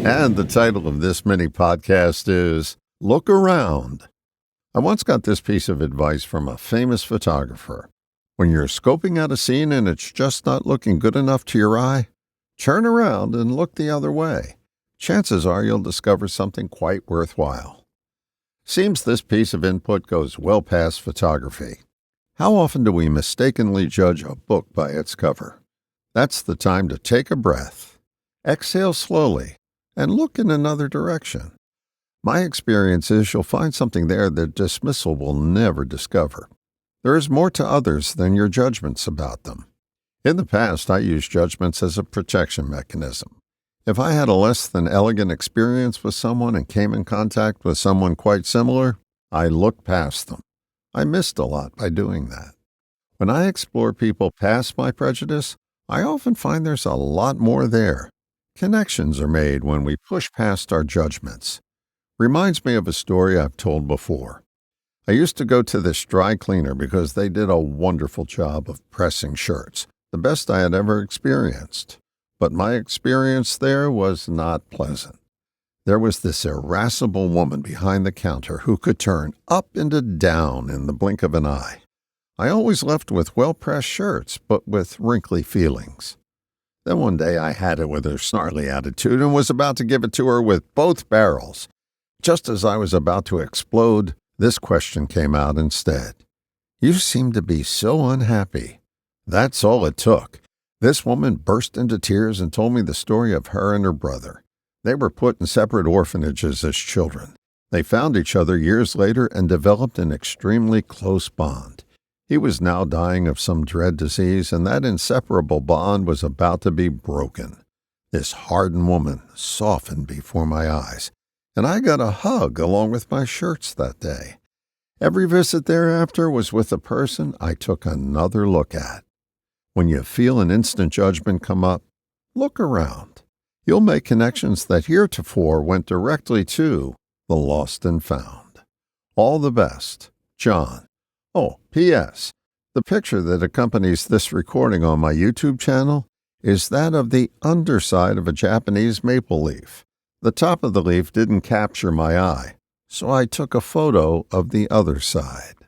And the title of this mini podcast is Look Around. I once got this piece of advice from a famous photographer. When you're scoping out a scene and it's just not looking good enough to your eye, turn around and look the other way. Chances are you'll discover something quite worthwhile. Seems this piece of input goes well past photography. How often do we mistakenly judge a book by its cover? That's the time to take a breath, exhale slowly, and look in another direction. My experience is you'll find something there that dismissal will never discover. There is more to others than your judgments about them. In the past, I used judgments as a protection mechanism. If I had a less than elegant experience with someone and came in contact with someone quite similar, I looked past them. I missed a lot by doing that. When I explore people past my prejudice, I often find there's a lot more there. Connections are made when we push past our judgments. Reminds me of a story I've told before. I used to go to this dry cleaner because they did a wonderful job of pressing shirts, the best I had ever experienced. But my experience there was not pleasant. There was this irascible woman behind the counter who could turn up into down in the blink of an eye. I always left with well-pressed shirts, but with wrinkly feelings. Then one day I had it with her snarly attitude and was about to give it to her with both barrels. Just as I was about to explode, this question came out instead. "You seem to be so unhappy." That's all it took. This woman burst into tears and told me the story of her and her brother. They were put in separate orphanages as children. They found each other years later and developed an extremely close bond. He was now dying of some dread disease, and that inseparable bond was about to be broken. This hardened woman softened before my eyes, and I got a hug along with my shirts that day. Every visit thereafter was with a person I took another look at. When you feel an instant judgment come up, look around. You'll make connections that heretofore went directly to the lost and found. All the best, John. Oh, P.S. The picture that accompanies this recording on my YouTube channel is that of the underside of a Japanese maple leaf. The top of the leaf didn't capture my eye, so I took a photo of the other side.